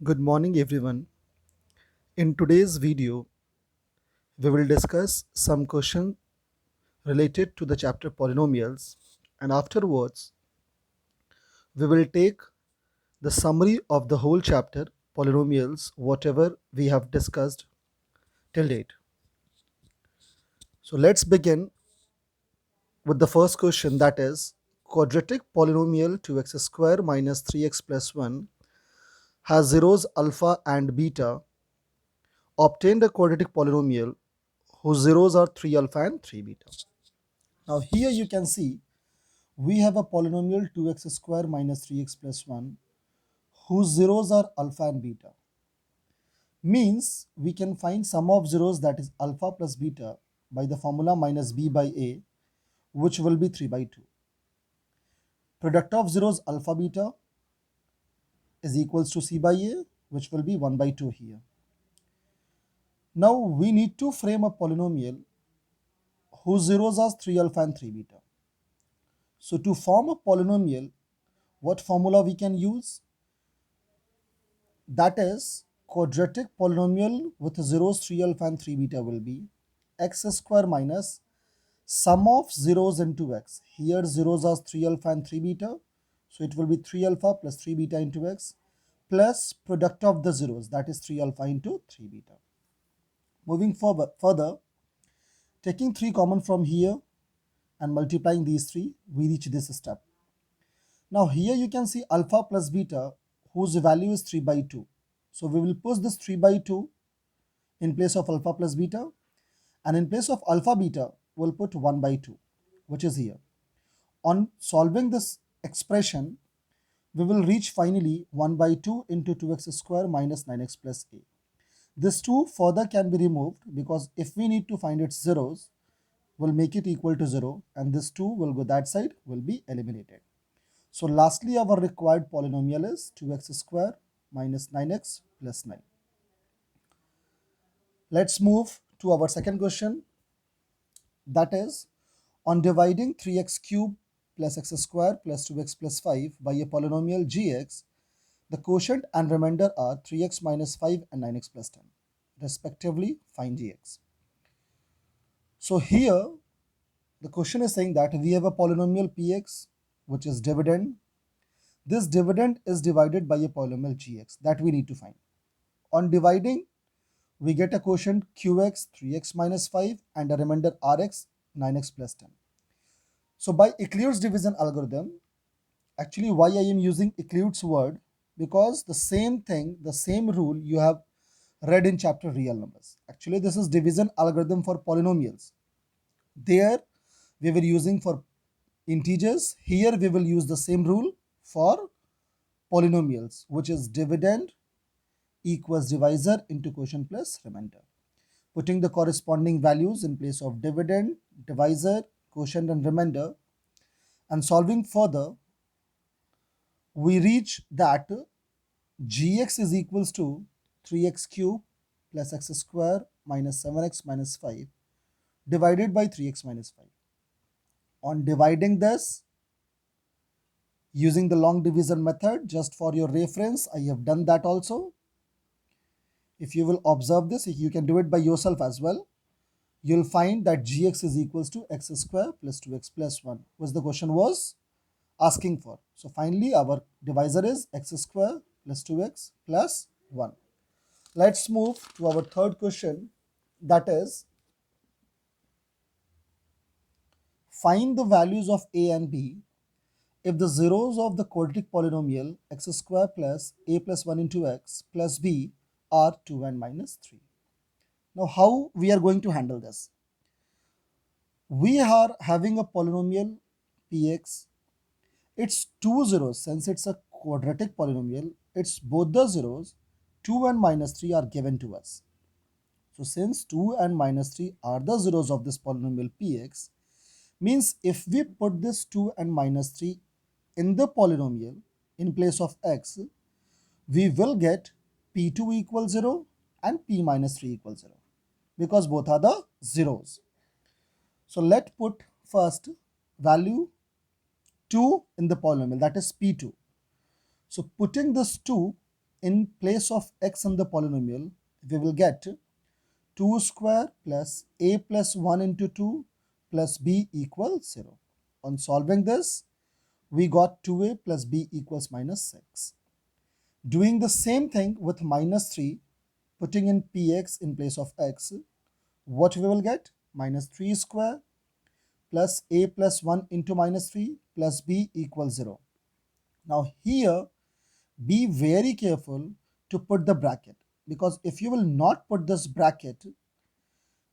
Good morning, everyone. In today's video, we will discuss some questions related to the chapter polynomials, and afterwards, we will take the summary of the whole chapter polynomials, whatever we have discussed till date. So, let's begin with the first question, that is quadratic polynomial 2x square minus 3x plus 1 has zeros alpha and beta. Obtain the quadratic polynomial whose zeros are 3 alpha and 3 beta. Now here you can see we have a polynomial 2x square minus 3x plus 1 whose zeros are alpha and beta. Means we can find sum of zeros, that is alpha plus beta, by the formula minus b by a, which will be 3 by 2. Product of zeros alpha beta is equals to c by a, which will be 1 by 2 here. Now we need to frame a polynomial whose zeros are 3 alpha and 3 beta. So to form a polynomial, what formula we can use? That is quadratic polynomial with zeros 3 alpha and 3 beta will be x square minus sum of zeros into x. Here zeros are 3 alpha and 3 beta, so it will be 3 alpha plus 3 beta into x plus product of the zeros, that is 3 alpha into 3 beta. Moving forward further, taking 3 common from here and multiplying these 3, we reach this step. Now here you can see alpha plus beta whose value is 3 by 2. So we will push this 3 by 2 in place of alpha plus beta, and in place of alpha beta we'll put 1 by 2, which is here. On solving this expression, we will reach finally 1 by 2 into 2x square minus 9x plus a. This 2 further can be removed because if we need to find its zeros, we'll make it equal to 0, and this 2 will go that side, will be eliminated. So lastly, our required polynomial is 2x square minus 9x plus 9. Let's move to our second question, that is on dividing 3x cube plus x square plus 2x plus 5 by a polynomial gx, the quotient and remainder are 3x minus 5 and 9x plus 10. Respectively, find gx. So here the question is saying that we have a polynomial px which is dividend. This dividend is divided by a polynomial gx that we need to find. On dividing, we get a quotient qx 3x minus 5 and a remainder rx 9x plus 10. So by Euclid's division algorithm, actually why I am using Euclid's word, because the same thing, the same rule you have read in chapter real numbers. Actually this is division algorithm for polynomials. There we were using for integers. Here we will use the same rule for polynomials, which is dividend equals divisor into quotient plus remainder. Putting the corresponding values in place of dividend, divisor, quotient and remainder, and solving further, we reach that gx is equals to 3x cube plus x square minus 7x minus 5 divided by 3x minus 5. On dividing this using the long division method, just for your reference, I have done that also. If you will observe this, you can do it by yourself as well. You'll find that gx is equals to x square plus 2x plus 1, which the question was asking for. So finally our divisor is x square plus 2x plus 1. Let's move to our third question, that is find the values of a and b if the zeros of the quadratic polynomial x square plus a plus 1 into x plus b are 2 and minus 3. Now how we are going to handle this? We are having a polynomial px. It's two zeros. Since it's a quadratic polynomial, it's both the zeros 2 and minus 3 are given to us. So since 2 and minus 3 are the zeros of this polynomial px, means if we put this 2 and minus 3 in the polynomial in place of x, we will get p2 equals 0 and p minus 3 equals 0, because both are the zeros. So let's put first value 2 in the polynomial, that is p2. So putting this 2 in place of x in the polynomial, we will get 2 square plus a plus 1 into 2 plus b equals 0. On solving this, we got 2a plus b equals minus 6. Doing the same thing with minus 3, putting in px in place of x, what we will get? Minus 3 square plus a plus 1 into minus 3 plus b equals 0. Now here, be very careful to put the bracket, because if you will not put this bracket,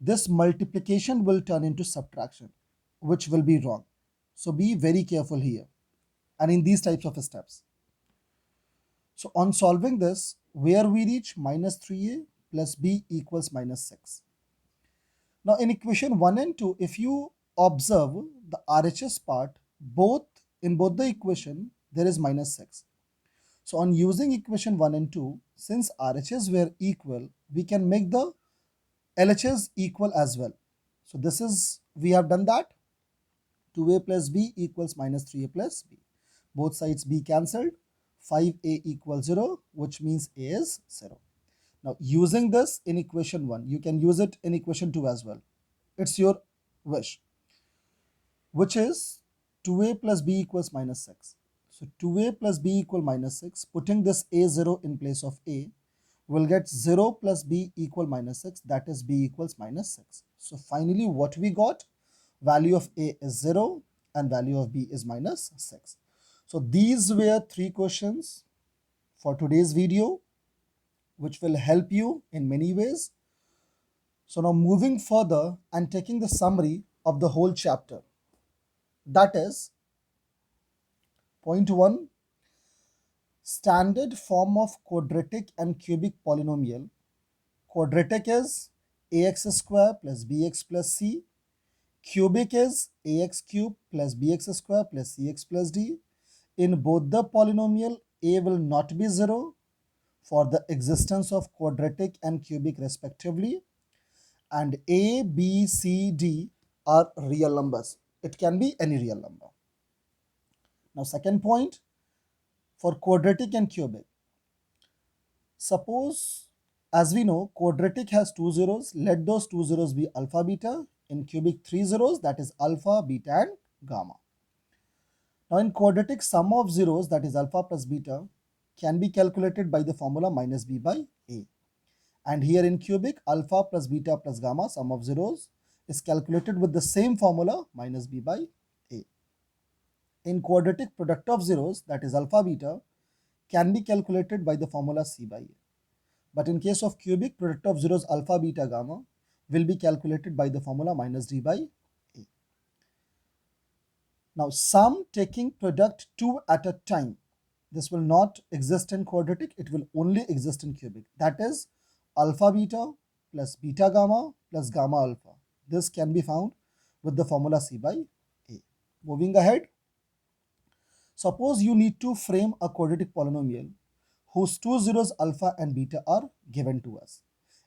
this multiplication will turn into subtraction, which will be wrong. So be very careful here and in these types of steps. So on solving this, where we reach minus 3a plus b equals minus 6. Now in equation 1 and 2, if you observe the RHS part, in both the equation, there is minus 6. So on using equation 1 and 2, since RHS were equal, we can make the LHS equal as well. So this is, we have done that. 2a plus b equals minus 3a plus b. Both sides b cancelled. 5a equals 0, which means a is 0. Now using this in equation 1, you can use it in equation 2 as well. It's your wish. Which is 2a plus b equals minus 6. So 2a plus b equal minus 6. Putting this a0 in place of a, we'll get 0 plus b equal minus 6. That is b equals minus 6. So finally what we got? Value of a is 0 and value of b is minus 6. So these were 3 questions for today's video, which will help you in many ways. So now moving further and taking the summary of the whole chapter. That is, point 1, standard form of quadratic and cubic polynomial. Quadratic is ax square plus bx plus c. Cubic is ax cube plus bx square plus cx plus d. In both the polynomial, a will not be 0 for the existence of quadratic and cubic respectively, and a, b, c, d are real numbers. It can be any real number. Now second point, for quadratic and cubic. Suppose, as we know, quadratic has 2 zeros. Let those 2 zeros be alpha, beta. In cubic, 3 zeros, that is alpha, beta and gamma. Now in quadratic, sum of zeros, that is alpha plus beta, can be calculated by the formula minus b by a. And here in cubic, alpha plus beta plus gamma, sum of zeros, is calculated with the same formula minus b by a. In quadratic, product of zeros, that is alpha beta, can be calculated by the formula c by a. But in case of cubic, product of zeros alpha, beta, gamma will be calculated by the formula minus d by a. Now sum taking product 2 at a time. This will not exist in quadratic, it will only exist in cubic. That is alpha beta plus beta gamma plus gamma alpha. This can be found with the formula c by a. Moving ahead, suppose you need to frame a quadratic polynomial whose 2 zeros alpha and beta are given to us.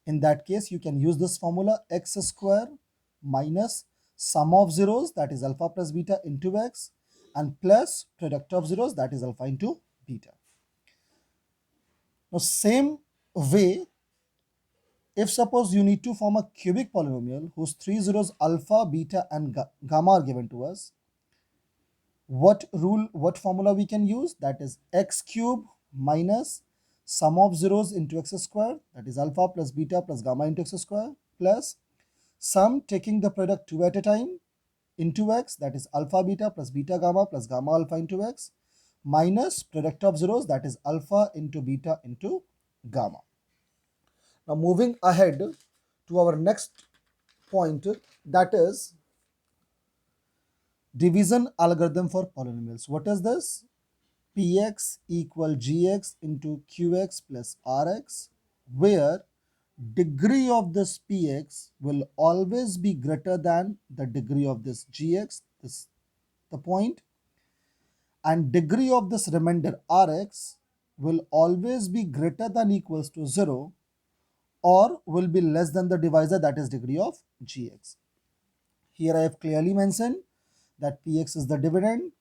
In that case, you can use this formula x square minus sum of zeros, that is alpha plus beta, into x, and plus product of zeros, that is alpha into beta. Now same way, if suppose you need to form a cubic polynomial whose 3 zeros alpha, beta and gamma are given to us, what formula we can use? That is x cube minus sum of zeros into x square, that is alpha plus beta plus gamma into x square, plus sum taking the product 2 at a time into x, that is alpha beta plus beta gamma plus gamma alpha into x, minus product of zeros, that is alpha into beta into gamma. Now moving ahead to our next point, that is division algorithm for polynomials. What is this? Px equal gx into qx plus rx, where degree of this px will always be greater than the degree of this gx, this the point, and degree of this remainder rx will always be greater than equals to 0 or will be less than the divisor, that is degree of gx. Here I have clearly mentioned that px is the dividend,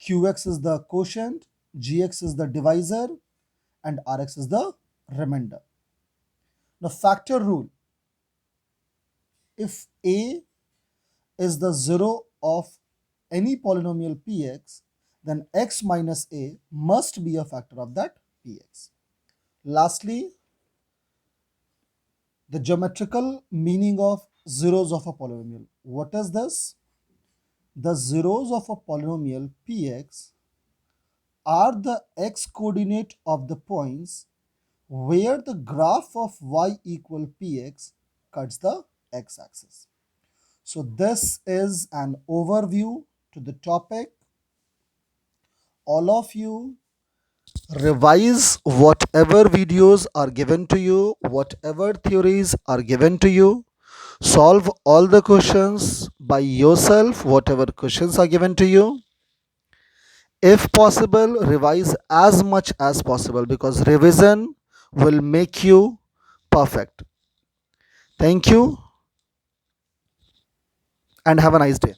qx is the quotient, gx is the divisor, and Rx is the remainder. Now factor rule. If A is the zero of any polynomial Px, then x minus A must be a factor of that Px. Lastly, the geometrical meaning of zeros of a polynomial. What is this? The zeros of a polynomial Px are the x coordinate of the points where the graph of y equal Px cuts the x-axis. So this is an overview to the topic. All of you revise whatever videos are given to you, whatever theories are given to you. Solve all the questions by yourself, whatever questions are given to you. If possible, revise as much as possible because revision will make you perfect. Thank you and have a nice day.